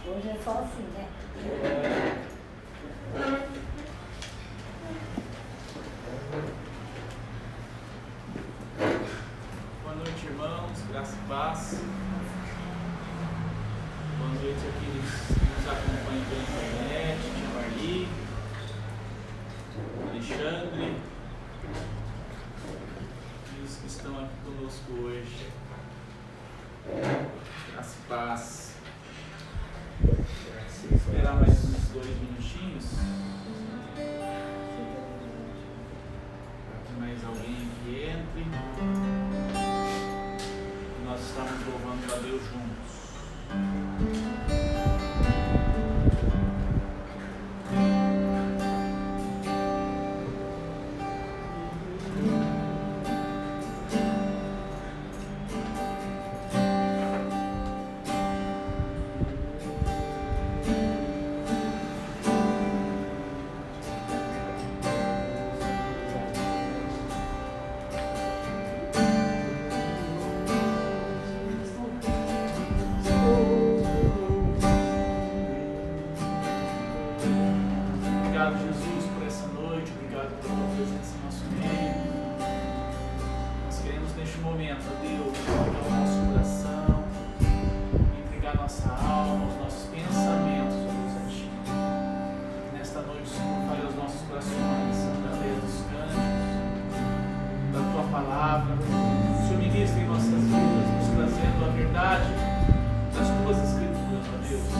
Hoje é só assim, né? Boa noite, irmãos. Graça e paz. Boa noite àqueles que nos acompanham pela internet. Tia Marli, Alexandre e os que estão aqui conosco hoje. Graça e paz. Vou esperar mais uns 2 minutinhos. Para que mais alguém que entre. Nós estamos louvando a Deus juntos. Obrigado, Jesus, por essa noite. Obrigado pela tua presença no nosso meio. Nós queremos neste momento, ó Deus, entregar o nosso coração, entregar nossa alma, os nossos pensamentos, ó Deus, a Ti. Nesta noite, o Senhor fale aos nossos corações, através dos cânticos, da Tua palavra. O Senhor ministra em nossas vidas, nos trazendo a verdade das Tuas Escrituras, ó Deus.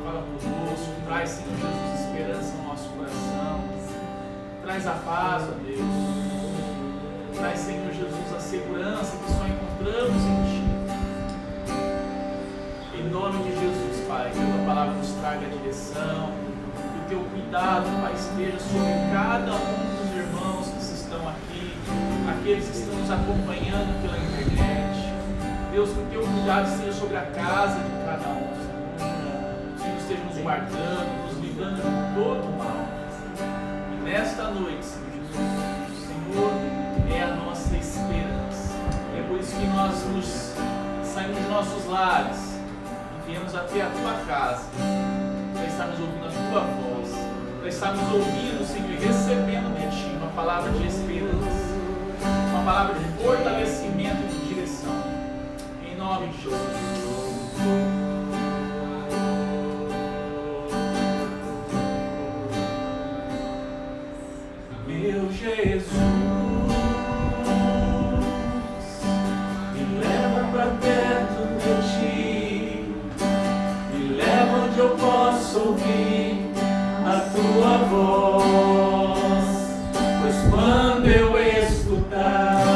Fala conosco, traz, Senhor Jesus, esperança no nosso coração, traz a paz, ó Deus, traz, Senhor Jesus, a segurança que só encontramos em Ti. Em nome de Jesus, Pai, que a Tua palavra nos traga a direção, que o Teu cuidado, Pai, esteja sobre cada um dos irmãos que estão aqui, aqueles que estão nos acompanhando pela internet. Deus, que o Teu cuidado esteja sobre a casa de cada um, Senhor, esteja nos guardando, nos livrando de todo o mal. E nesta noite, Senhor Jesus, o Senhor é a nossa esperança. É por isso que nós saímos de nossos lares e viemos até a Tua casa, para estarmos ouvindo a Tua voz, para estarmos ouvindo, Senhor, e recebendo de Ti uma palavra de esperança, uma palavra de fortalecimento e de direção. Em nome de Jesus. Meu Jesus, me leva pra perto de Ti, me leva onde eu posso ouvir a Tua voz, pois quando eu escutar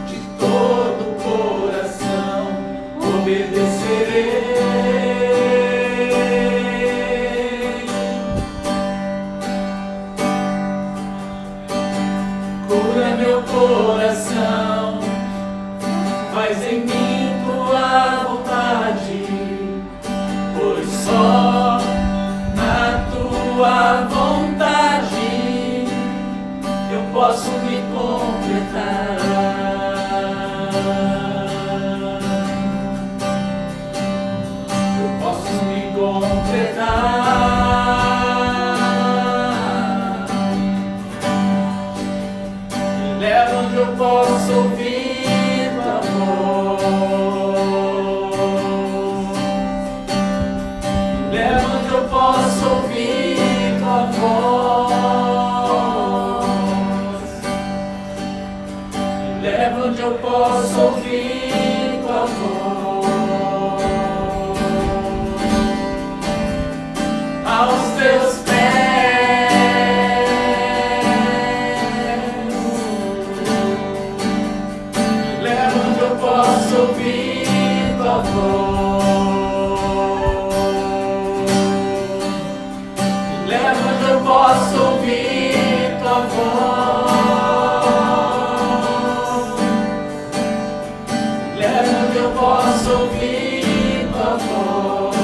de todo o coração obedecerei. Meu coração, faz em mim Tua vontade, pois só na Tua vontade eu posso me completar. Eu posso me completar. Leva onde eu posso ouvir Tua voz. Leva onde eu posso ouvir Tua voz. Leva onde eu posso ouvir Tua voz. Aos Teus pés. Posso ouvir Tua voz. Leva onde eu posso ouvir Tua voz. Leva onde eu posso ouvir Tua voz.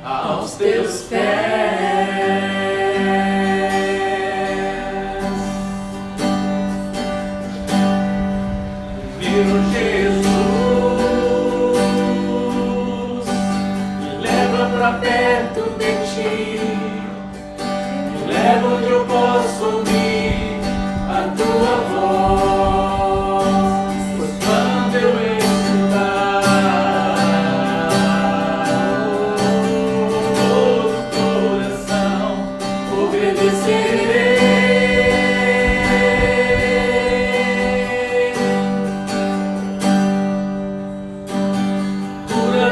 Aos Teus pés. Senhor Jesus, me leva pra perto de ti, me leva onde eu posso ouvir a tua voz, pois quando eu escutar, todo coração obedecerei.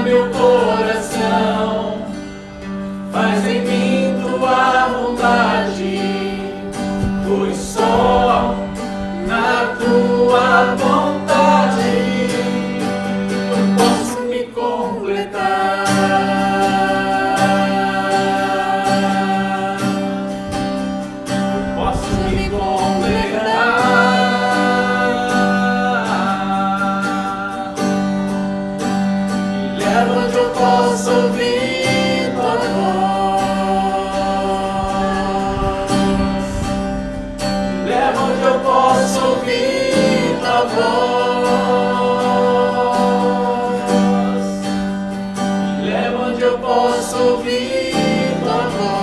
Meu coração, faz em mim tua vontade, pois só na tua vontade eu posso me completar. Eu posso me completar. Leva onde eu posso ouvir tua voz. Leva onde eu posso ouvir tua voz. Leva onde eu posso ouvir tua voz.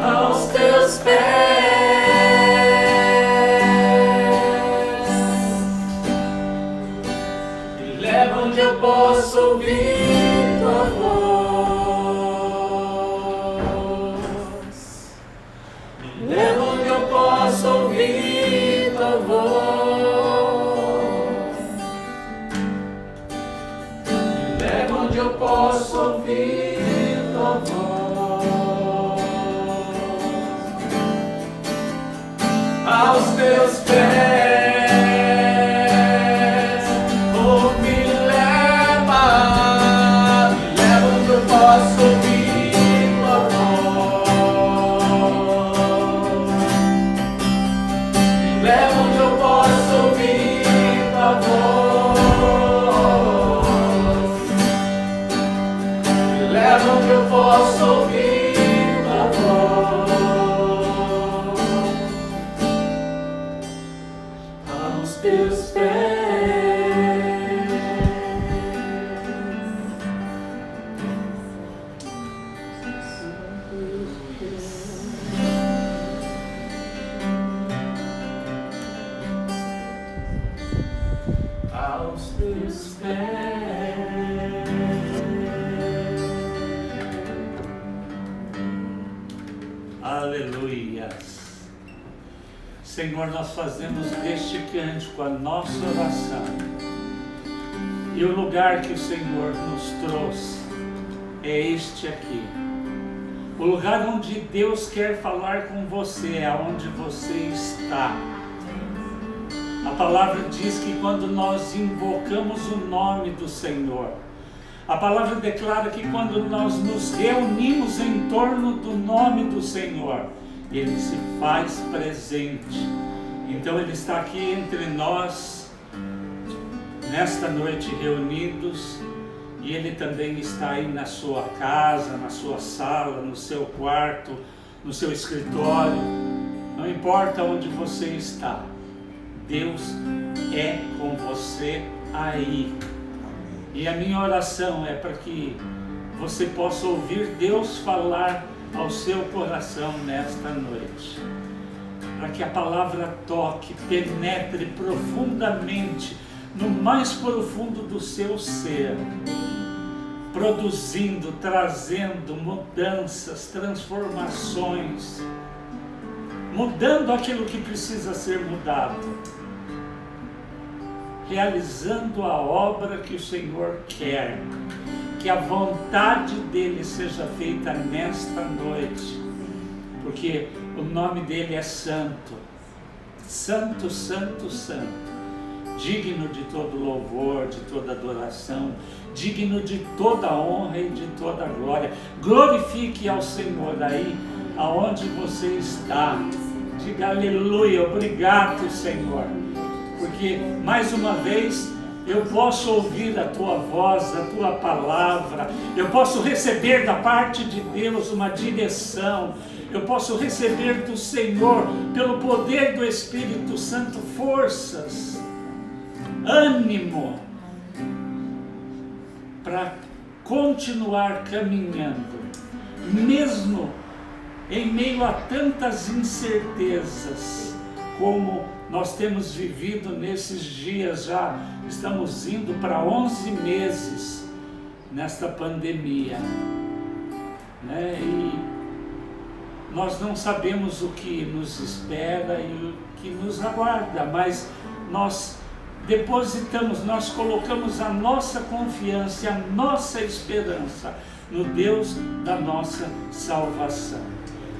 Aos teus pés. Onde eu posso ouvir tua voz. Me leva onde eu posso ouvir tua voz. Me leva onde eu posso ouvir tua voz. Aos teus pés. Posso ouvir tua voz. Me leva onde eu posso ouvir tua voz. Me leva onde eu posso ouvir tua voz. Aos teus pés. Aos teus pés. Aleluias. Senhor, nós fazemos deste cântico a nossa oração. E o lugar que o Senhor nos trouxe é este aqui. O lugar onde Deus quer falar com você é onde você está. A palavra diz que quando nós invocamos o nome do Senhor, a palavra declara que quando nós nos reunimos em torno do nome do Senhor, Ele se faz presente. Então Ele está aqui entre nós, nesta noite reunidos, e Ele também está aí na sua casa, na sua sala, no seu quarto, no seu escritório. Não importa onde você está, Deus é com você aí. E a minha oração é para que você possa ouvir Deus falar ao seu coração nesta noite. Para que a palavra toque, penetre profundamente no mais profundo do seu ser, produzindo, trazendo mudanças, transformações, mudando aquilo que precisa ser mudado, realizando a obra que o Senhor quer, que a vontade dEle seja feita nesta noite, porque o nome dEle é santo, santo, santo, santo, digno de todo louvor, de toda adoração, digno de toda honra e de toda glória. Glorifique ao Senhor aí, aonde você está. Diga aleluia, obrigado, Senhor, porque mais uma vez eu posso ouvir a tua voz, a tua palavra, eu posso receber da parte de Deus uma direção, eu posso receber do Senhor, pelo poder do Espírito Santo, forças, ânimo, para continuar caminhando, mesmo em meio a tantas incertezas, como nós temos vivido nesses dias. Já estamos indo para 11 meses nesta pandemia, né? E nós não sabemos o que nos espera e o que nos aguarda, mas nós depositamos, nós colocamos a nossa confiança, a nossa esperança no Deus da nossa salvação.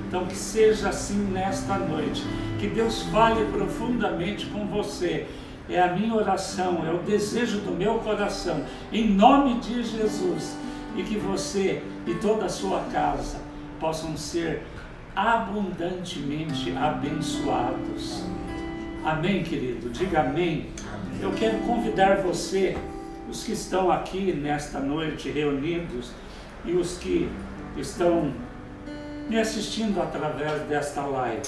Então que seja assim nesta noite, que Deus fale profundamente com você. É a minha oração, é o desejo do meu coração, em nome de Jesus, e que você e toda a sua casa possam ser abundantemente abençoados. Amém, querido? Diga amém. Eu quero convidar você, os que estão aqui nesta noite reunidos e os que estão me assistindo através desta live,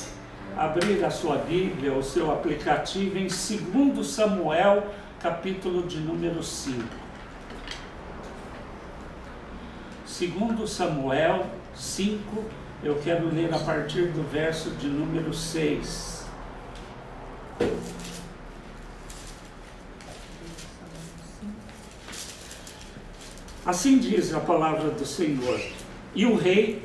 abrir a sua Bíblia, o seu aplicativo em 2 Samuel, capítulo de número 5. 2 Samuel 5, eu quero ler a partir do verso de número 6. Assim diz a palavra do Senhor: e o rei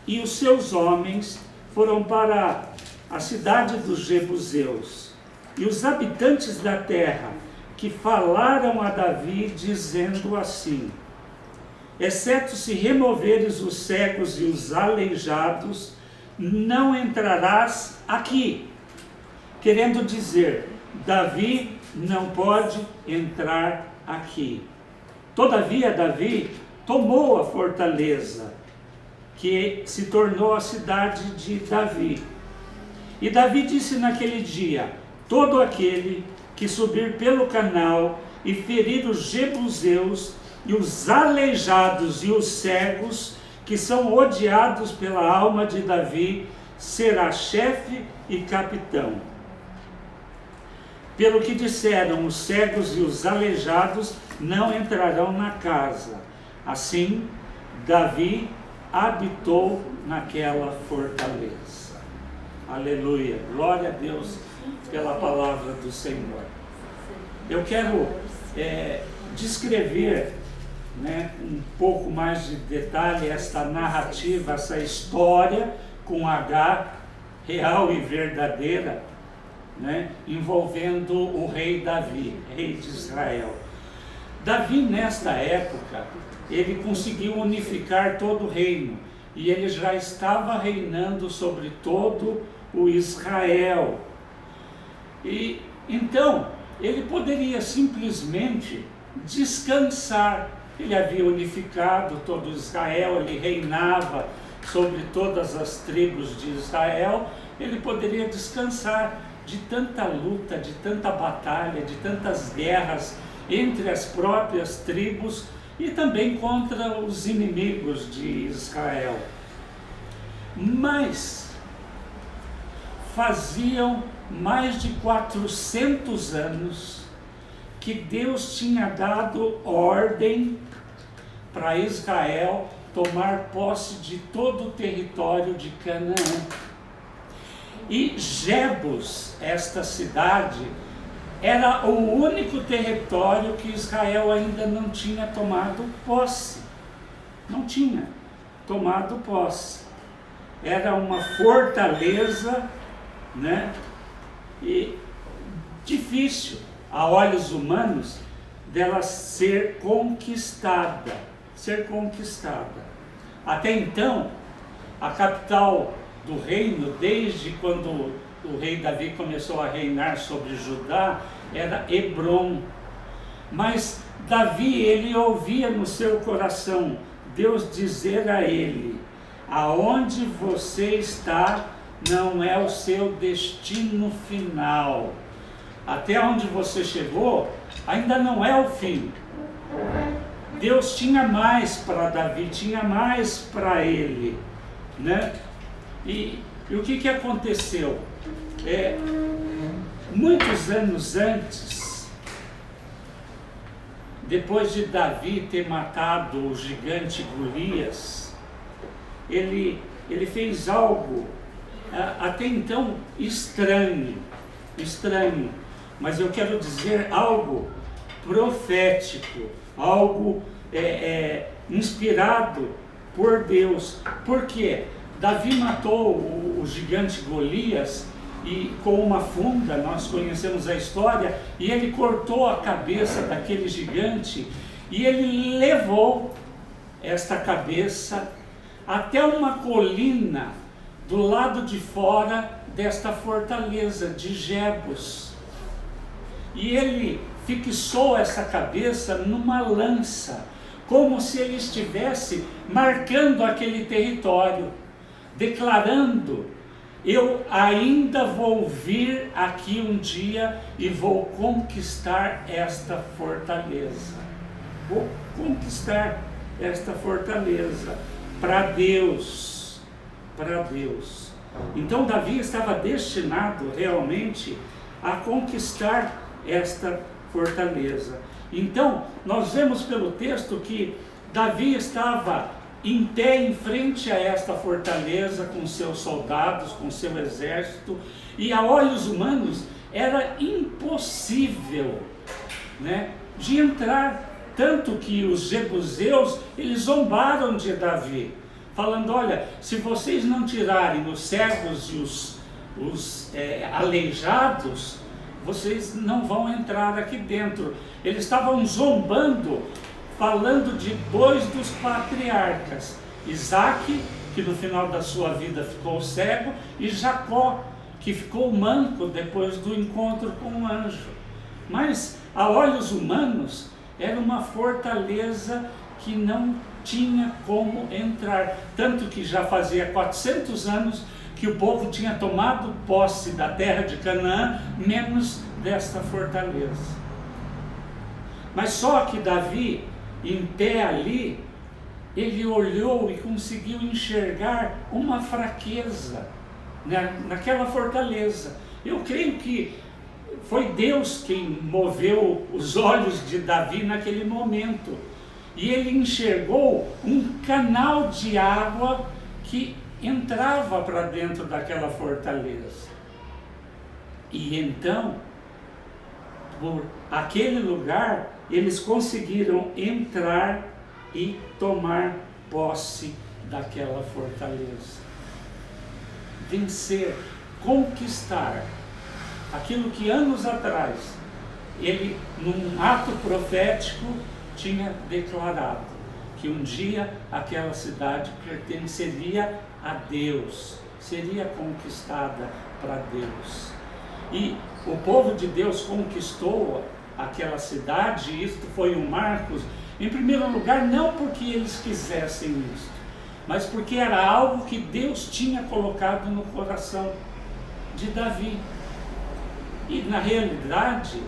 e os seus homens foram para a cidade dos Jebuseus, e os habitantes da terra que falaram a Davi, dizendo assim: exceto se removeres os cegos e os aleijados, não entrarás aqui. Querendo dizer, Davi não pode entrar aqui. Todavia, Davi tomou a fortaleza, que se tornou a cidade de Davi. E Davi disse naquele dia: todo aquele que subir pelo canal e ferir os jebuseus e os aleijados e os cegos, que são odiados pela alma de Davi, será chefe e capitão. Pelo que disseram, os cegos e os aleijados não entrarão na casa. Assim, Davi habitou naquela fortaleza. Aleluia, glória a Deus pela palavra do Senhor. Eu quero descrever, um pouco mais de detalhe esta narrativa, essa história com H, real e verdadeira, envolvendo o rei Davi, rei de Israel. Davi, nesta época, ele conseguiu unificar todo o reino, e ele já estava reinando sobre todo o Israel. E então, ele poderia simplesmente descansar. Ele havia unificado todo Israel, ele reinava sobre todas as tribos de Israel. Ele poderia descansar de tanta luta, de tanta batalha, de tantas guerras entre as próprias tribos e também contra os inimigos de Israel. Mas faziam mais de 400 anos que Deus tinha dado ordem para Israel tomar posse de todo o território de Canaã. E Jebus, esta cidade, era o único território que Israel ainda não tinha tomado posse. Não tinha tomado posse. Era uma fortaleza, e difícil, a olhos humanos, dela ser conquistada. Até então, a capital do reino, desde quando o rei Davi começou a reinar sobre Judá, era Hebrom. Mas Davi, ele ouvia no seu coração Deus dizer a ele: aonde você está não é o seu destino final. Até onde você chegou ainda não é o fim. Deus tinha mais para Davi, tinha mais para ele, E o que aconteceu? Muitos anos antes, depois de Davi ter matado o gigante Golias, ele fez algo até então estranho, mas eu quero dizer algo profético, algo inspirado por Deus. Por quê? Davi matou o gigante Golias e com uma funda, nós conhecemos a história, e ele cortou a cabeça daquele gigante e ele levou esta cabeça até uma colina do lado de fora desta fortaleza de Jebus. E ele fixou essa cabeça numa lança, como se ele estivesse marcando aquele território, declarando: eu ainda vou vir aqui um dia e vou conquistar esta fortaleza. Vou conquistar esta fortaleza para Deus, para Deus. Então Davi estava destinado realmente a conquistar esta fortaleza. Então nós vemos pelo texto que Davi estava em pé em frente a esta fortaleza com seus soldados, com seu exército, e a olhos humanos era impossível, né, de entrar, tanto que os jebuseus, eles zombaram de Davi, falando: olha, se vocês não tirarem os cegos e os aleijados, vocês não vão entrar aqui dentro. Eles estavam zombando, falando de dois dos patriarcas, Isaque, que no final da sua vida ficou cego, e Jacó, que ficou manco depois do encontro com o anjo. Mas, a olhos humanos, era uma fortaleza que não tinha como entrar. Tanto que já fazia 400 anos que o povo tinha tomado posse da terra de Canaã, menos desta fortaleza. Mas só que Davi, em pé ali, ele olhou e conseguiu enxergar uma fraqueza naquela fortaleza. Eu creio que foi Deus quem moveu os olhos de Davi naquele momento. E ele enxergou um canal de água que entrava para dentro daquela fortaleza. E então, por aquele lugar, eles conseguiram entrar e tomar posse daquela fortaleza. Vencer, conquistar aquilo que anos atrás ele, num ato profético, tinha declarado: que um dia aquela cidade pertenceria a Deus, seria conquistada para Deus. E o povo de Deus conquistou aquela cidade, e isto foi um marco, em primeiro lugar, não porque eles quisessem isso, mas porque era algo que Deus tinha colocado no coração de Davi. E na realidade,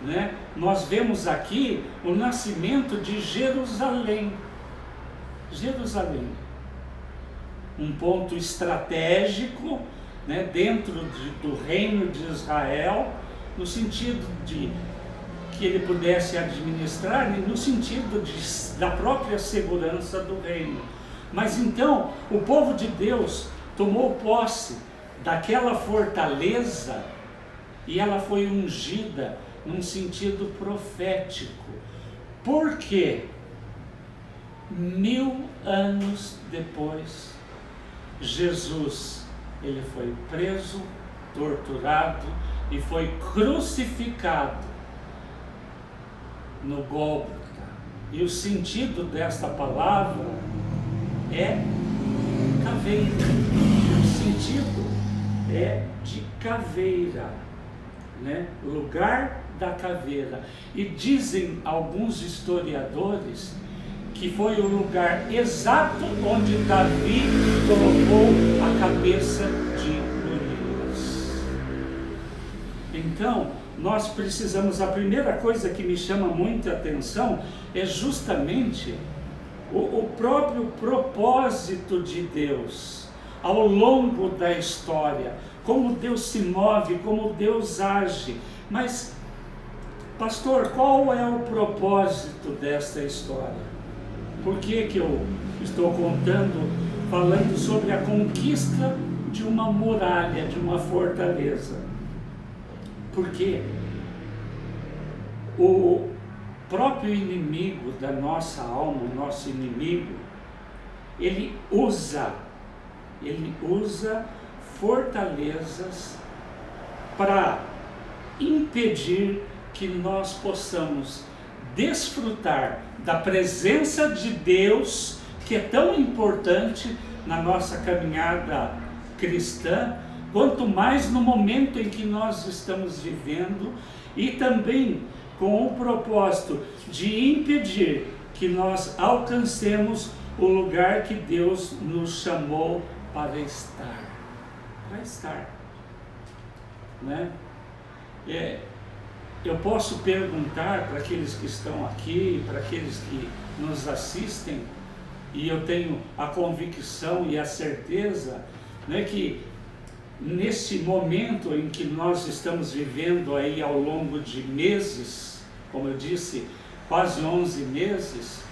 né, nós vemos aqui o nascimento de Jerusalém. Jerusalém, um ponto estratégico, né, dentro do reino de Israel, no sentido de que ele pudesse administrar, no sentido da própria segurança do reino. Mas então o povo de Deus tomou posse daquela fortaleza e ela foi ungida num sentido profético. Por quê? 1000 anos depois, Jesus, ele foi preso, torturado e foi crucificado no Gólgota. E o sentido desta palavra é caveira. O sentido é de caveira, né? Lugar da caveira. E dizem alguns historiadores que foi o lugar exato onde Davi colocou a cabeça de Golias. Então, nós precisamos, a primeira coisa que me chama muita atenção é justamente o próprio propósito de Deus. ao longo da história, como Deus se move, como Deus age. Mas, pastor, qual é o propósito desta história? Por que que eu estou falando sobre a conquista de uma muralha, de uma fortaleza? Porque o próprio inimigo da nossa alma, o nosso inimigo, ele usa fortalezas para impedir que nós possamos desfrutar da presença de Deus, que é tão importante na nossa caminhada cristã, quanto mais no momento em que nós estamos vivendo, e também com o propósito de impedir que nós alcancemos o lugar que Deus nos chamou para estar. Né? Eu posso perguntar para aqueles que estão aqui, para aqueles que nos assistem, e eu tenho a convicção e a certeza, né, que nesse momento em que nós estamos vivendo aí ao longo de meses, como eu disse, quase 11 meses,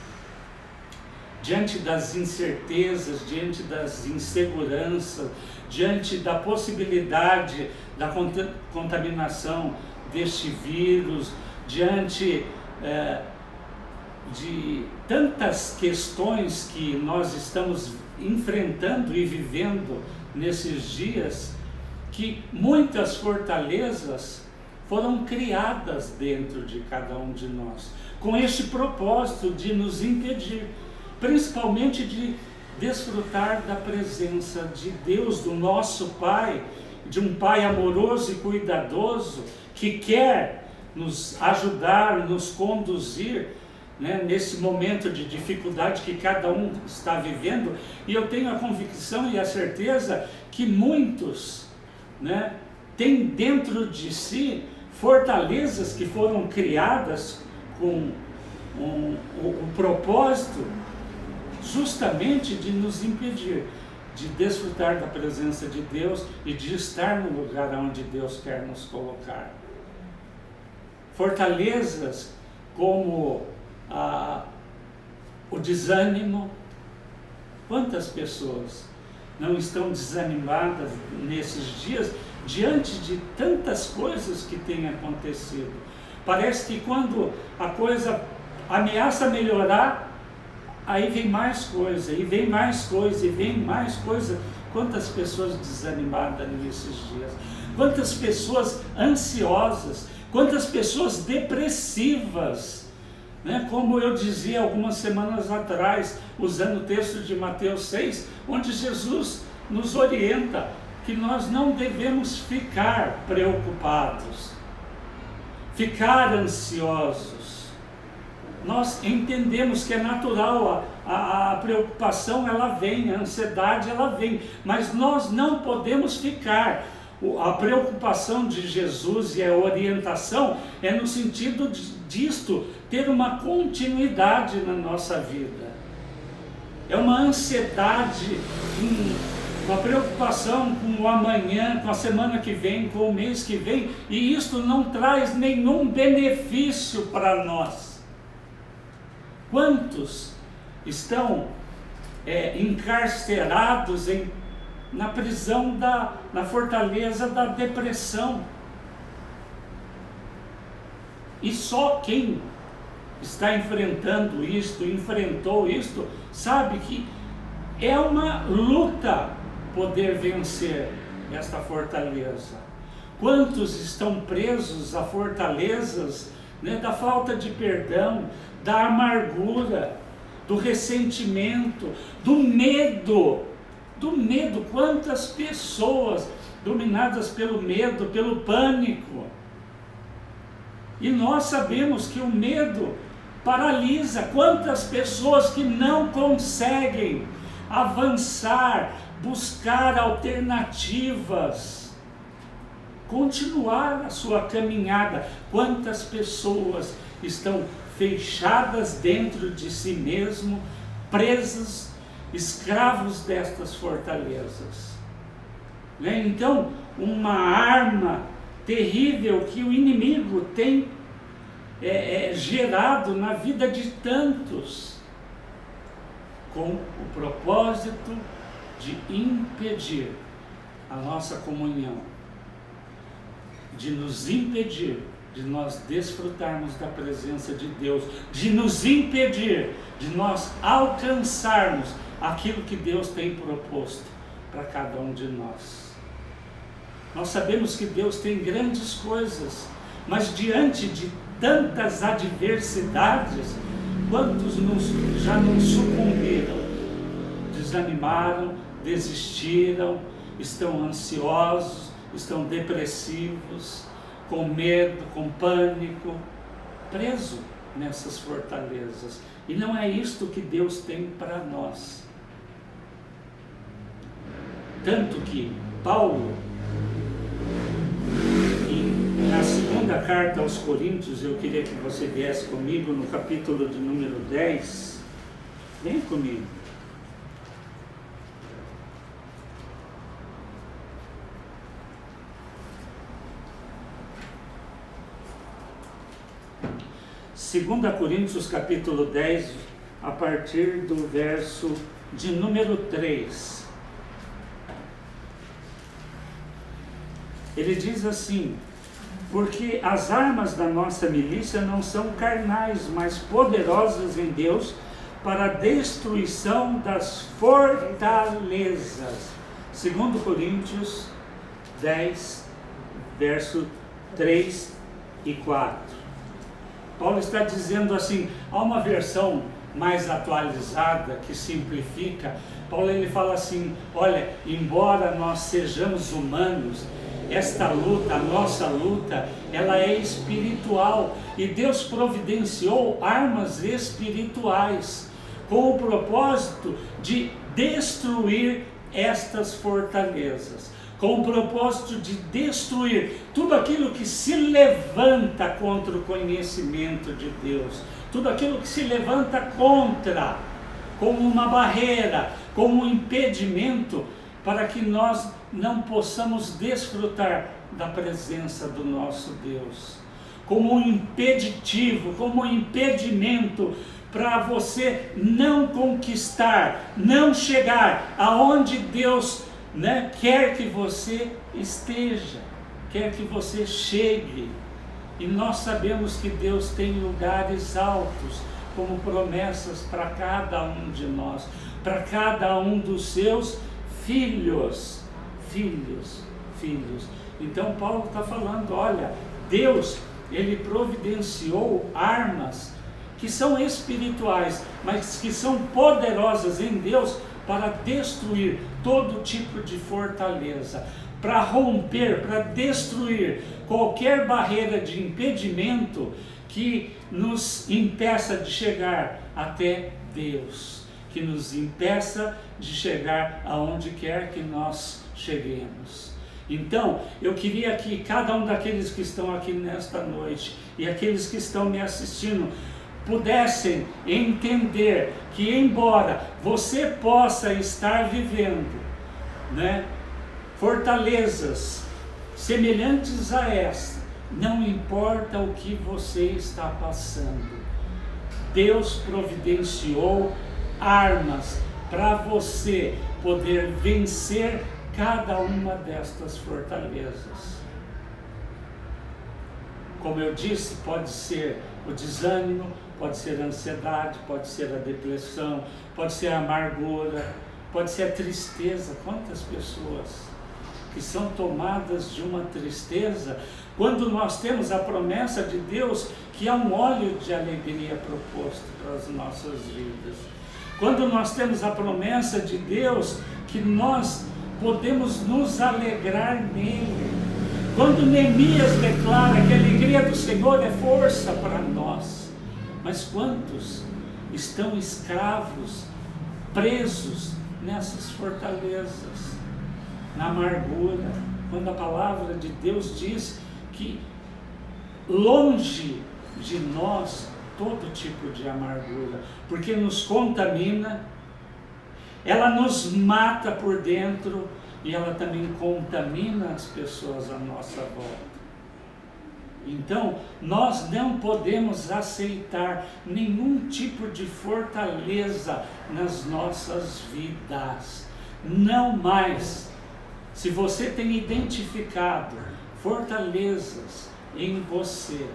diante das incertezas, diante das inseguranças, diante da possibilidade da contaminação deste vírus, diante de tantas questões que nós estamos enfrentando e vivendo nesses dias, que muitas fortalezas foram criadas dentro de cada um de nós, com este propósito de nos impedir, principalmente de desfrutar da presença de Deus, do nosso Pai, de um Pai amoroso e cuidadoso, que quer nos ajudar, nos conduzir, né, nesse momento de dificuldade que cada um está vivendo. E eu tenho a convicção e a certeza que muitos, né, têm dentro de si fortalezas que foram criadas com o propósito justamente de nos impedir de desfrutar da presença de Deus e de estar no lugar onde Deus quer nos colocar. Fortalezas como o desânimo. Quantas pessoas não estão desanimadas nesses dias diante de tantas coisas que têm acontecido? Parece que quando a coisa ameaça melhorar, aí vem mais coisa, e vem mais coisa, e vem mais coisa. Quantas pessoas desanimadas nesses dias? Quantas pessoas ansiosas? Quantas pessoas depressivas? Né? Como eu dizia algumas semanas atrás, usando o texto de Mateus 6, onde Jesus nos orienta que nós não devemos ficar preocupados, ficar ansiosos. Nós entendemos que é natural, a preocupação ela vem, a ansiedade ela vem, mas nós não podemos ficar. A preocupação de Jesus e a orientação é no sentido disto, ter uma continuidade na nossa vida. É uma ansiedade, uma preocupação com o amanhã, com a semana que vem, com o mês que vem, e isto não traz nenhum benefício para nós. Quantos estão encarcerados na prisão, na fortaleza da depressão? E só quem está enfrentou isto, sabe que é uma luta poder vencer esta fortaleza. Quantos estão presos a fortalezas, né, da falta de perdão, da amargura, do ressentimento, do medo. Quantas pessoas dominadas pelo medo, pelo pânico. E nós sabemos que o medo paralisa. Quantas pessoas que não conseguem avançar, buscar alternativas, continuar a sua caminhada. Quantas pessoas estão fechadas dentro de si mesmo, presas escravos destas fortalezas. Né? Então, uma arma terrível que o inimigo tem gerado na vida de tantos, com o propósito de impedir a nossa comunhão, de nos impedir de nós desfrutarmos da presença de Deus, de nos impedir de nós alcançarmos aquilo que Deus tem proposto para cada um de nós. Nós sabemos que Deus tem grandes coisas, mas diante de tantas adversidades, quantos já não sucumbiram, desanimaram, desistiram, estão ansiosos, estão depressivos, com medo, com pânico, preso nessas fortalezas. E não é isto que Deus tem para nós. Tanto que Paulo, na segunda carta aos Coríntios, eu queria que você viesse comigo no capítulo de número 10. Vem comigo. Segunda Coríntios capítulo 10, a partir do verso de número 3. Ele diz assim: porque as armas da nossa milícia não são carnais, mas poderosas em Deus para a destruição das fortalezas. 2 Coríntios 10, verso 3 e 4. Paulo está dizendo assim, há uma versão mais atualizada que simplifica. Paulo ele fala assim: olha, embora nós sejamos humanos, esta luta, a nossa luta, ela é espiritual, e Deus providenciou armas espirituais com o propósito de destruir estas fortalezas, com o propósito de destruir tudo aquilo que se levanta contra o conhecimento de Deus, tudo aquilo que se levanta contra, como uma barreira, como um impedimento, para que nós não possamos desfrutar da presença do nosso Deus, como um impeditivo, como um impedimento para você não conquistar, não chegar aonde Deus quer que você esteja, quer que você chegue. E nós sabemos que Deus tem lugares altos, como promessas para cada um de nós, para cada um dos seus filhos. Então Paulo está falando, olha, Deus, ele providenciou armas que são espirituais, mas que são poderosas em Deus para destruir todo tipo de fortaleza, para romper, para destruir qualquer barreira de impedimento que nos impeça de chegar até Deus, que nos impeça de chegar aonde quer que nós cheguemos. Então, eu queria que cada um daqueles que estão aqui nesta noite e aqueles que estão me assistindo pudessem entender que, embora você possa estar vivendo fortalezas semelhantes a esta, não importa o que você está passando, Deus providenciou armas para você poder vencer cada uma destas fortalezas. Como eu disse, pode ser o desânimo, pode ser a ansiedade, pode ser a depressão, pode ser a amargura, pode ser a tristeza. Quantas pessoas que são tomadas de uma tristeza, quando nós temos a promessa de Deus que há um óleo de alegria proposto para as nossas vidas. Quando nós temos a promessa de Deus que nós podemos nos alegrar nele. Quando Neemias declara que a alegria do Senhor é força para nós. Mas quantos estão escravos, presos nessas fortalezas, na amargura, quando a palavra de Deus diz que longe de nós todo tipo de amargura, porque nos contamina ela nos mata por dentro e ela também contamina as pessoas à nossa volta. Então, nós não podemos aceitar nenhum tipo de fortaleza nas nossas vidas. Não mais. Se você tem identificado fortalezas em você,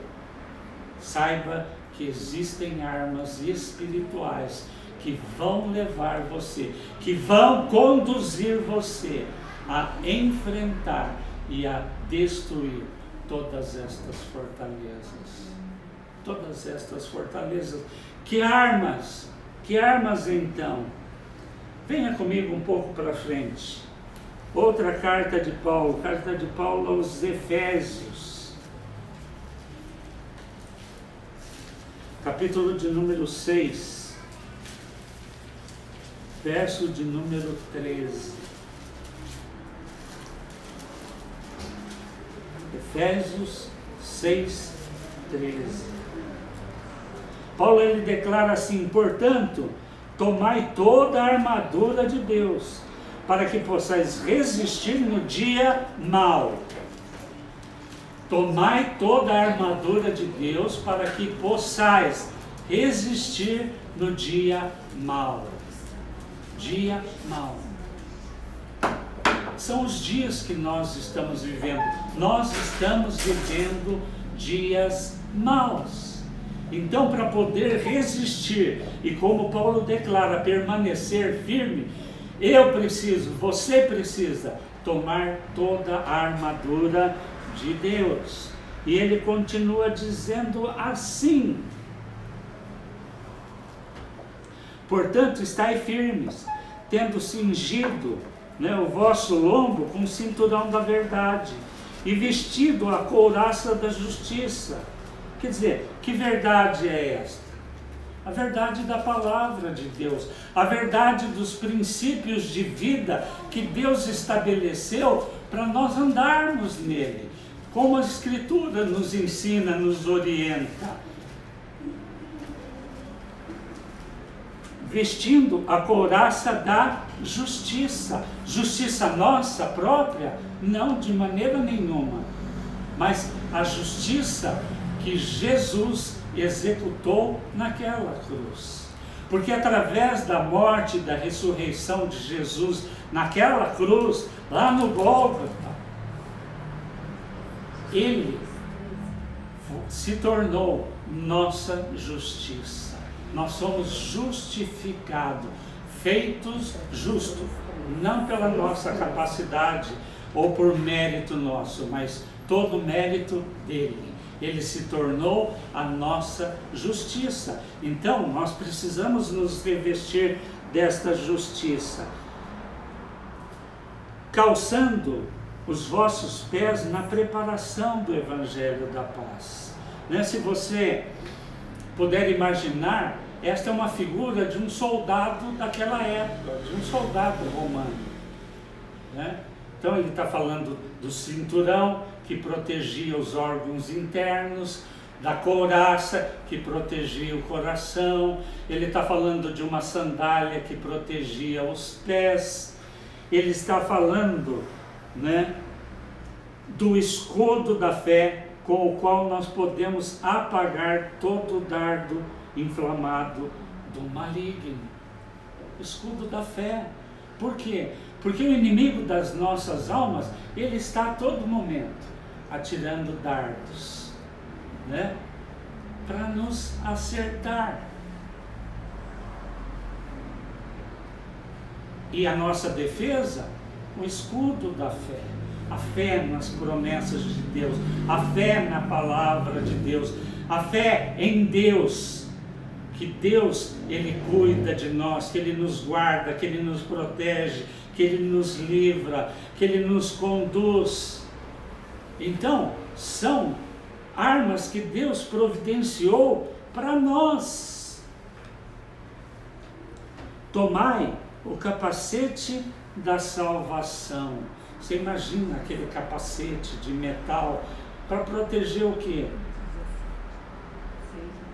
saiba que existem armas espirituais que vão levar você, que vão conduzir você a enfrentar e a destruir todas estas fortalezas. Todas estas fortalezas. Que armas? Que armas então? Venha comigo um pouco para frente. Outra carta de Paulo aos Efésios. Capítulo de número 6. Verso de número 13. Efésios 6, 13. Paulo ele declara assim: portanto, tomai toda a armadura de Deus, para que possais resistir no dia mau. Tomai toda a armadura de Deus, para que possais resistir no dia mau. Dia mau. São os dias que nós estamos vivendo. Nós estamos vivendo dias maus. Então, para poder resistir, e como Paulo declara, permanecer firme, você precisa tomar toda a armadura de Deus. E ele continua dizendo assim: portanto, estai firmes, tendo cingido o vosso lombo com o cinturão da verdade, e vestido a couraça da justiça. Quer dizer, que verdade é esta? A verdade da palavra de Deus, a verdade dos princípios de vida que Deus estabeleceu para nós andarmos nele, como a Escritura nos ensina, nos orienta. Vestindo a couraça da justiça. Justiça nossa própria? Não, de maneira nenhuma. Mas a justiça que Jesus executou naquela cruz. Porque através da morte e da ressurreição de Jesus naquela cruz, lá no Gólgota, ele se tornou nossa justiça. Nós somos justificados, feitos justos, não pela nossa capacidade ou por mérito nosso, mas todo mérito dele. Ele se tornou a nossa justiça. Então, nós precisamos nos revestir desta justiça, calçando os vossos pés na preparação do Evangelho da Paz. Se você puder imaginar, esta é uma figura de um soldado daquela época, de um soldado romano. Então ele está falando do cinturão que protegia os órgãos internos, da couraça que protegia o coração, ele está falando de uma sandália que protegia os pés, ele está falando do escudo da fé, com o qual nós podemos apagar todo o dardo inflamado do maligno. Escudo da fé. Por quê? Porque o inimigo das nossas almas, ele está a todo momento atirando dardos, para nos acertar. E a nossa defesa, o escudo da fé. A fé nas promessas de Deus, a fé na palavra de Deus, a fé em Deus, que Deus, Ele cuida de nós, que Ele nos guarda, que Ele nos protege, que Ele nos livra, que Ele nos conduz. Então, são armas que Deus providenciou para nós. Tomai o capacete da salvação. Você imagina aquele capacete de metal para proteger o quê?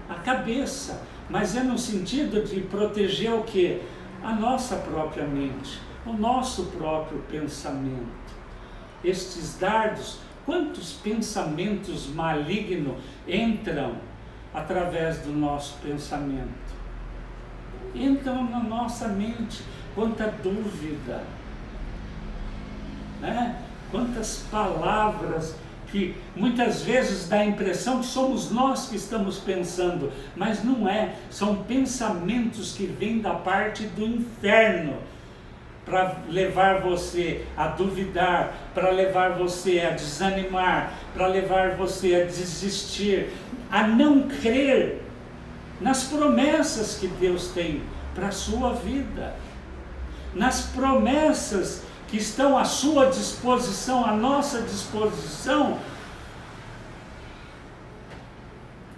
A cabeça. Mas é no sentido de proteger o quê? a nossa própria mente, o nosso próprio pensamento. Estes dardos, quantos pensamentos malignos entram através do nosso pensamento? Entram na nossa mente, quanta dúvida, né? Quantas palavras que muitas vezes dá a impressão que somos nós que estamos pensando, mas não é, são pensamentos que vêm da parte do inferno, para levar você a duvidar, para levar você a desanimar, para levar você a desistir, a não crer nas promessas que Deus tem para a sua vida, nas promessas que estão à sua disposição, à nossa disposição,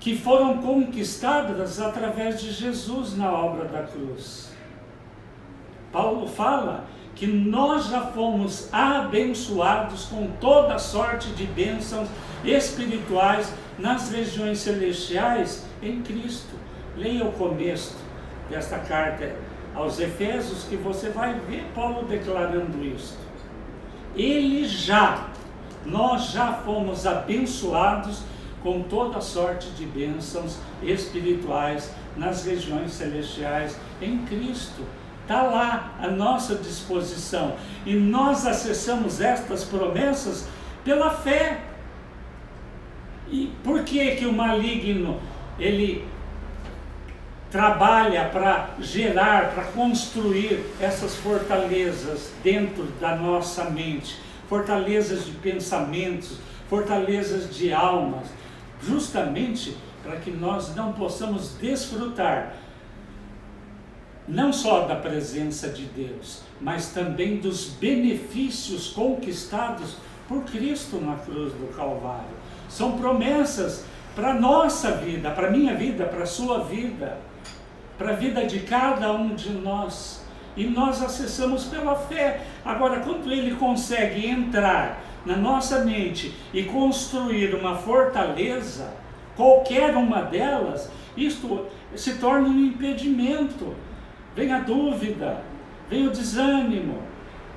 que foram conquistadas através de Jesus na obra da cruz. Paulo fala que nós já fomos abençoados com toda sorte de bênçãos espirituais nas regiões celestiais em Cristo. Leia o começo desta carta aos Efésios, que você vai ver Paulo declarando isso. Nós já fomos abençoados com toda sorte de bênçãos espirituais nas regiões celestiais em Cristo. Está lá à nossa disposição, e nós acessamos estas promessas pela fé. E por que o maligno, ele trabalha para gerar, para construir essas fortalezas dentro da nossa mente, fortalezas de pensamentos, fortalezas de almas, justamente para que nós não possamos desfrutar não só da presença de Deus, mas também dos benefícios conquistados por Cristo na cruz do Calvário. São promessas para a nossa vida, para a minha vida, para a sua vida, para a vida de cada um de nós. E nós acessamos pela fé. Agora, quando ele consegue entrar na nossa mente e construir uma fortaleza, qualquer uma delas, isto se torna um impedimento. Vem a dúvida, vem o desânimo,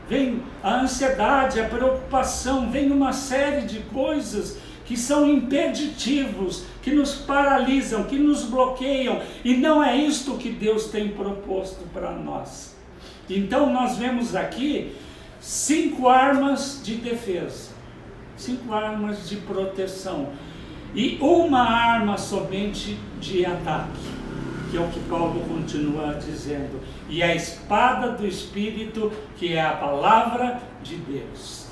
vem a ansiedade, a preocupação, vem uma série de coisas que são impeditivos, que nos paralisam, que nos bloqueiam, e não é isto que Deus tem proposto para nós. Então nós vemos aqui 5 armas de defesa, 5 armas de proteção, e uma arma somente de ataque, que é o que Paulo continua dizendo, e a espada do Espírito, que é a palavra de Deus.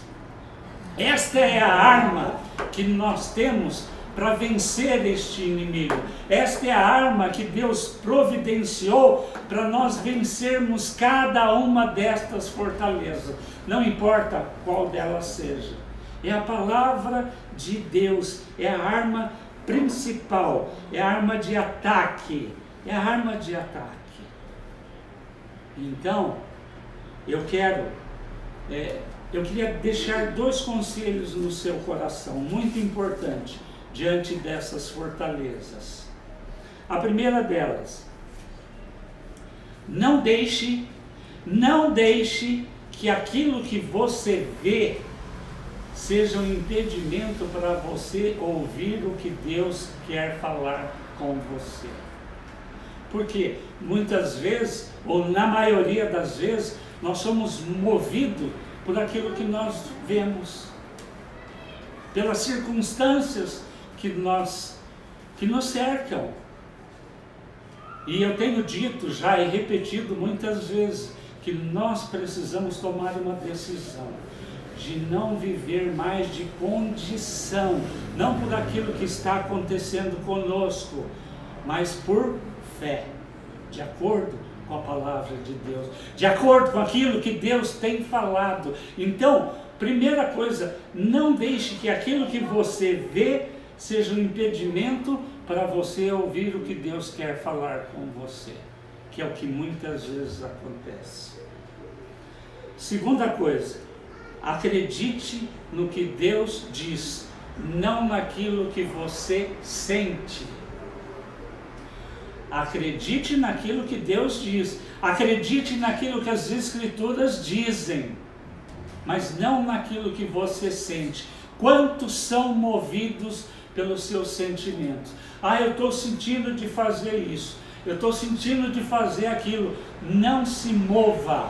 Esta é a arma que nós temos para vencer este inimigo. Esta é a arma que Deus providenciou para nós vencermos cada uma destas fortalezas, não importa qual delas seja. É a palavra de Deus, é a arma principal, é a arma de ataque, é a arma de ataque. Então, eu queria deixar 2 conselhos no seu coração, muito importante, diante dessas fortalezas. A primeira delas, não deixe que aquilo que você vê seja um impedimento para você ouvir o que Deus quer falar com você. Porque muitas vezes, ou na maioria das vezes, nós somos movidos por aquilo que nós vemos, pelas circunstâncias que nos cercam. E eu tenho dito já e repetido muitas vezes que nós precisamos tomar uma decisão de não viver mais de condição, não por aquilo que está acontecendo conosco, mas por fé, de acordo com a palavra de Deus, de acordo com aquilo que Deus tem falado. Então, primeira coisa, não deixe que aquilo que você vê seja um impedimento para você ouvir o que Deus quer falar com você, que é o que muitas vezes acontece. Segunda coisa, acredite no que Deus diz, não naquilo que você sente. Acredite naquilo que Deus diz, acredite naquilo que as Escrituras dizem, mas não naquilo que você sente. Quantos são movidos pelos seus sentimentos? Eu estou sentindo de fazer isso, eu estou sentindo de fazer aquilo. Não se mova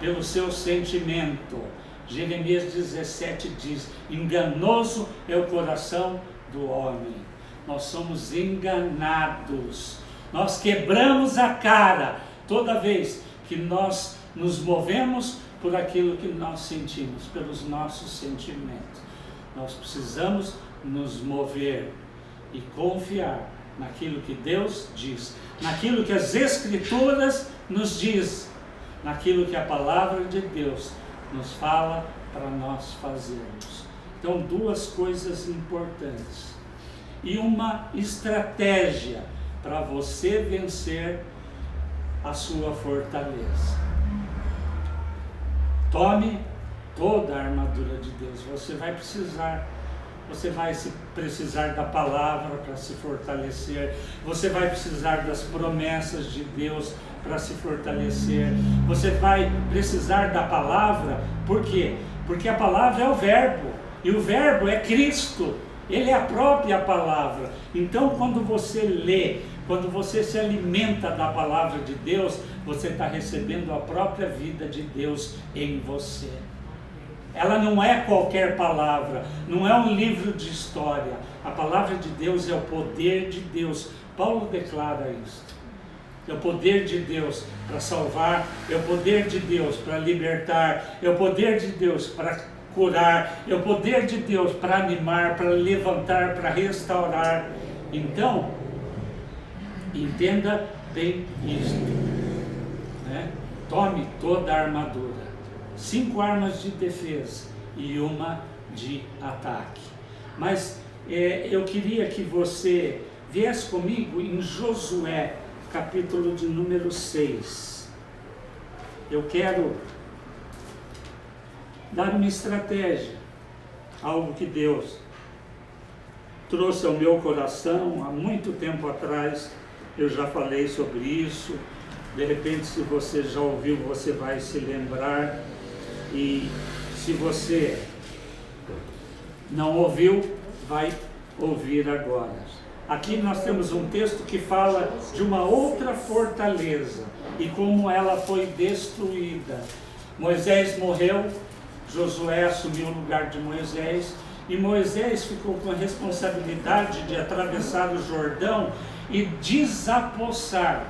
pelo seu sentimento. Jeremias 17 diz: enganoso é o coração do homem. Nós somos enganados, nós quebramos a cara toda vez que nós nos movemos por aquilo que nós sentimos, pelos nossos sentimentos. Nós precisamos nos mover e confiar naquilo que Deus diz, naquilo que as Escrituras nos diz, naquilo que a palavra de Deus nos fala para nós fazermos. Então, duas coisas importantes e uma estratégia para você vencer a sua fortaleza. Tome toda a armadura de Deus. Você vai precisar da palavra para se fortalecer, você vai precisar das promessas de Deus para se fortalecer, você vai precisar da palavra. Por quê? Porque a palavra é o verbo, e o verbo é Cristo, ele é a própria palavra. Então, quando você lê, quando você se alimenta da palavra de Deus, você está recebendo a própria vida de Deus em você. Ela não é qualquer palavra, não é um livro de história. A palavra de Deus é o poder de Deus. Paulo declara isso. É o poder de Deus para salvar, é o poder de Deus para libertar, é o poder de Deus para curar, é o poder de Deus para animar, para levantar, para restaurar. Então, entenda bem isso, né? Tome toda a armadura, 5 armas de defesa e uma de ataque. Mas eu queria que você viesse comigo em Josué, capítulo de número 6. Eu quero dar uma estratégia, algo que Deus trouxe ao meu coração há muito tempo atrás. Eu já falei sobre isso. De repente, se você já ouviu, você vai se lembrar. E se você não ouviu, vai ouvir agora. Aqui nós temos um texto que fala de uma outra fortaleza e como ela foi destruída. Moisés morreu, Josué assumiu o lugar de Moisés, e Moisés ficou com a responsabilidade de atravessar o Jordão e desapossar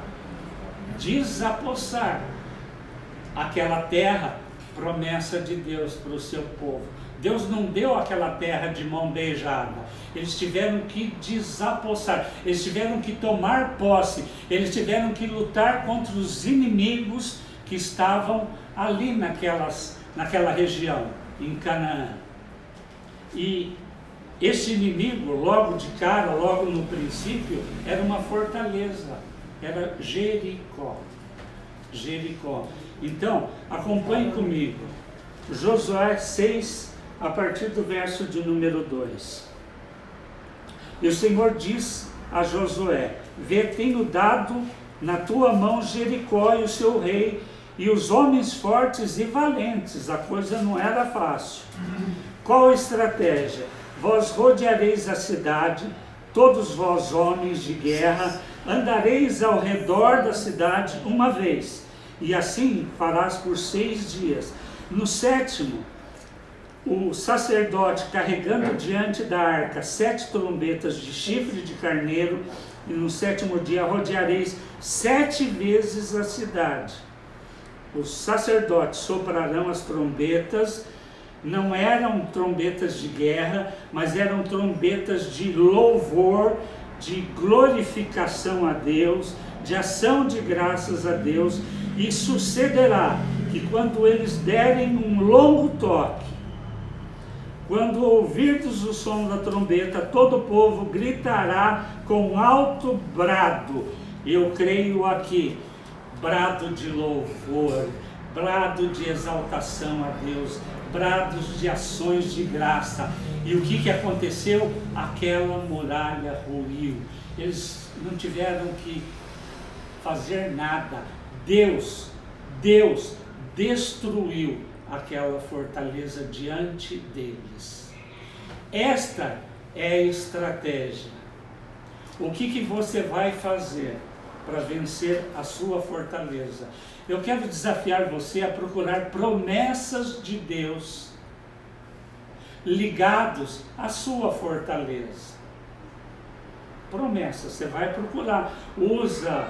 aquela terra, promessa de Deus para o seu povo. Deus não deu aquela terra de mão beijada. Eles tiveram que desapossar, eles tiveram que tomar posse, eles tiveram que lutar contra os inimigos que estavam ali naquela região, em Canaã. E esse inimigo, logo de cara, logo no princípio, era uma fortaleza, era Jericó. Então, acompanhe comigo, Josué 6, a partir do verso de número 2. E o Senhor diz a Josué: vê, tenho dado na tua mão Jericó e o seu rei, e os homens fortes e valentes. A coisa não era fácil. Qual a estratégia? Vós rodeareis a cidade, todos vós homens de guerra, andareis ao redor da cidade uma vez, e assim farás por 6 dias. No 7º, o sacerdote carregando diante da arca 7 trombetas de chifre de carneiro, e no 7º dia rodeareis 7 vezes a cidade. Os sacerdotes soprarão as trombetas. Não eram trombetas de guerra, mas eram trombetas de louvor, de glorificação a Deus, de ação de graças a Deus. E sucederá que quando eles derem um longo toque, quando ouvirdes o som da trombeta, todo o povo gritará com alto brado. Eu creio aqui, brado de louvor, brado de exaltação a Deus, brados de ações de graça. E o que aconteceu? Aquela muralha ruiu. Eles não tiveram que fazer nada. Deus destruiu aquela fortaleza diante deles. Esta é a estratégia. O que você vai fazer para vencer a sua fortaleza? Eu quero desafiar você a procurar promessas de Deus ligados à sua fortaleza. Promessas, você vai procurar. Usa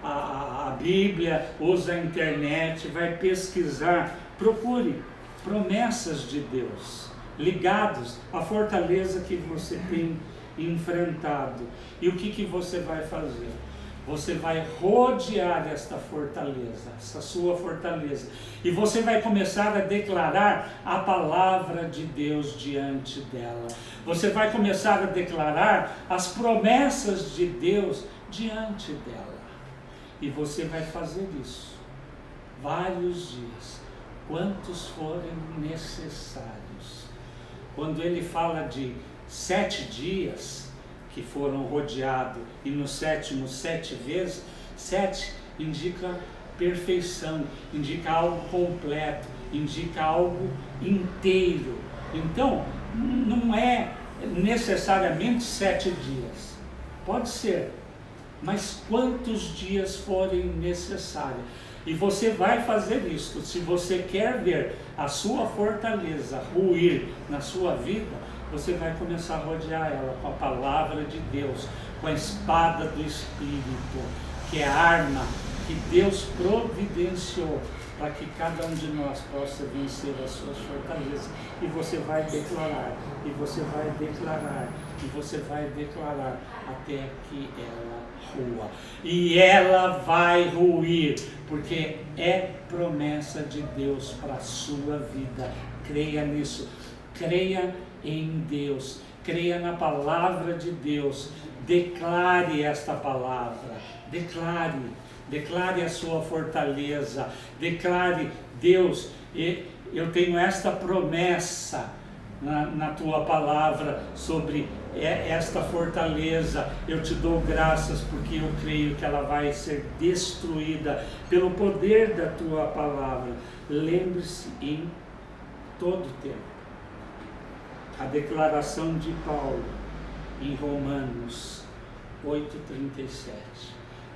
a Bíblia, usa a internet, vai pesquisar. Procure promessas de Deus ligados à fortaleza que você tem enfrentado. E o que você vai fazer? Você vai rodear esta fortaleza, essa sua fortaleza, e você vai começar a declarar a palavra de Deus diante dela. Você vai começar a declarar as promessas de Deus diante dela. E você vai fazer isso vários dias, quantos forem necessários. Quando ele fala de 7 dias que foram rodeados, e no sétimo 7 vezes, 7 indica perfeição, indica algo completo, indica algo inteiro. Então, não é necessariamente 7 dias, pode ser, mas quantos dias forem necessários. E você vai fazer isso. Se você quer ver a sua fortaleza ruir na sua vida, você vai começar a rodear ela com a palavra de Deus, com a espada do Espírito, que é a arma que Deus providenciou para que cada um de nós possa vencer as suas fortalezas. E você vai declarar, e você vai declarar, e você vai declarar até que ela rua. E ela vai ruir, porque é promessa de Deus para a sua vida. Creia nisso, creia em Deus, creia na palavra de Deus, declare esta palavra, declare a sua fortaleza, declare: Deus, eu tenho esta promessa na tua palavra sobre esta fortaleza, eu te dou graças porque eu creio que ela vai ser destruída pelo poder da tua palavra. Lembre-se em todo tempo a declaração de Paulo em Romanos 8,37,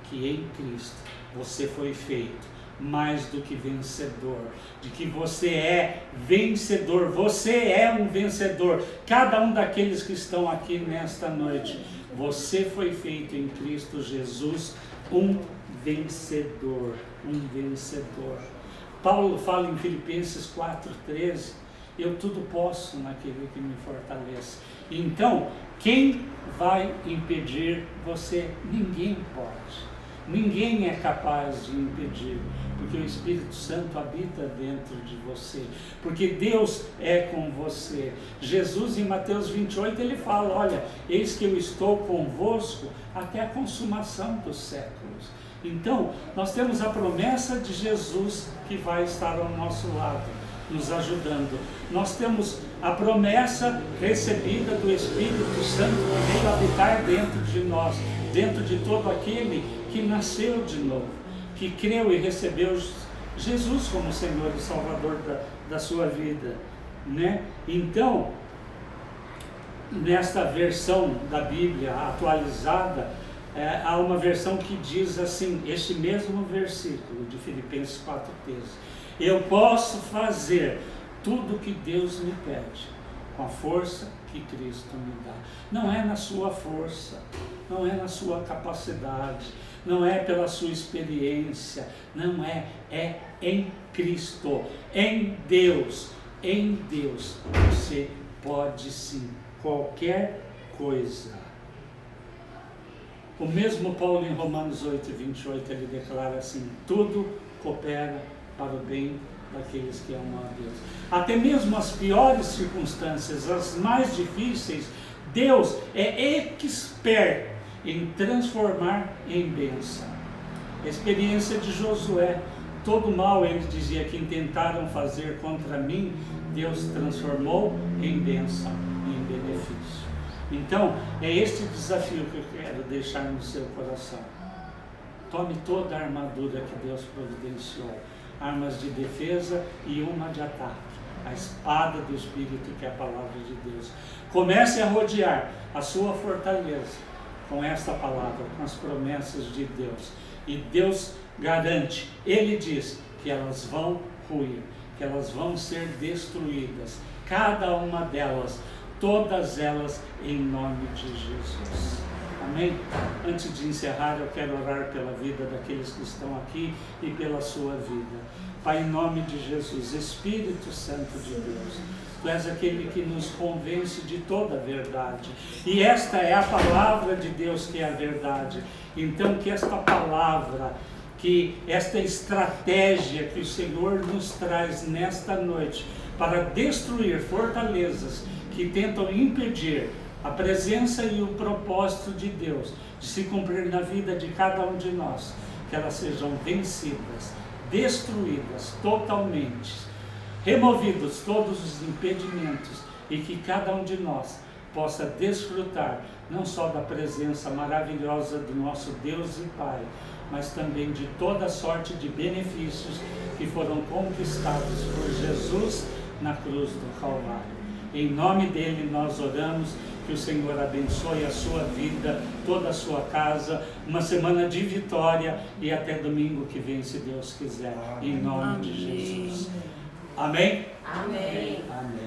que em Cristo você foi feito mais do que vencedor, de que você é vencedor, você é um vencedor. Cada um daqueles que estão aqui nesta noite, você foi feito em Cristo Jesus um vencedor, um vencedor. Paulo fala em Filipenses 4,13, eu tudo posso naquele que me fortalece. Então, quem vai impedir você? Ninguém pode. Ninguém é capaz de impedir, porque o Espírito Santo habita dentro de você, porque Deus é com você. Jesus, em Mateus 28, ele fala: olha, eis que eu estou convosco até a consumação dos séculos. Então, nós temos a promessa de Jesus que vai estar ao nosso lado, nos ajudando. Nós temos a promessa recebida do Espírito Santo que veio habitar dentro de nós, dentro de todo aquele que nasceu de novo, que creu e recebeu Jesus como Senhor e Salvador da sua vida, né? Então, nesta versão da Bíblia atualizada, há uma versão que diz assim, este mesmo versículo de Filipenses 4,13: eu posso fazer tudo o que Deus me pede, com a força que Cristo me dá. Não é na sua força, não é na sua capacidade, não é pela sua experiência, não é em Cristo, em Deus você pode sim, qualquer coisa. O mesmo Paulo em Romanos 8,28, ele declara assim: tudo coopera para o bem daqueles que amam a Deus. Até mesmo as piores circunstâncias, as mais difíceis, Deus é expert em transformar em bênção. A experiência de Josué: todo mal, ele dizia, que intentaram fazer contra mim, Deus transformou em bênção, em benefício. Então, é este desafio que eu quero deixar no seu coração. Tome toda a armadura que Deus providenciou, armas de defesa e uma de ataque, a espada do Espírito, que é a palavra de Deus. Comece a rodear a sua fortaleza com esta palavra, com as promessas de Deus. E Deus garante, Ele diz que elas vão ruir, que elas vão ser destruídas, cada uma delas, todas elas, em nome de Jesus. Amém? Antes de encerrar, eu quero orar pela vida daqueles que estão aqui e pela sua vida. Pai, em nome de Jesus, Espírito Santo de Deus, Tu és aquele que nos convence de toda a verdade. E esta é a palavra de Deus, que é a verdade. Então, que esta palavra, que esta estratégia que o Senhor nos traz nesta noite para destruir fortalezas que tentam impedir a presença e o propósito de Deus de se cumprir na vida de cada um de nós, que elas sejam vencidas, destruídas totalmente, removidos todos os impedimentos, e que cada um de nós possa desfrutar não só da presença maravilhosa do nosso Deus e Pai, mas também de toda sorte de benefícios que foram conquistados por Jesus na cruz do Calvário. Em nome dele nós oramos, que o Senhor abençoe a sua vida, toda a sua casa, uma semana de vitória, e até domingo que vem, se Deus quiser, em nome de Jesus. Amém? Amém. Amém.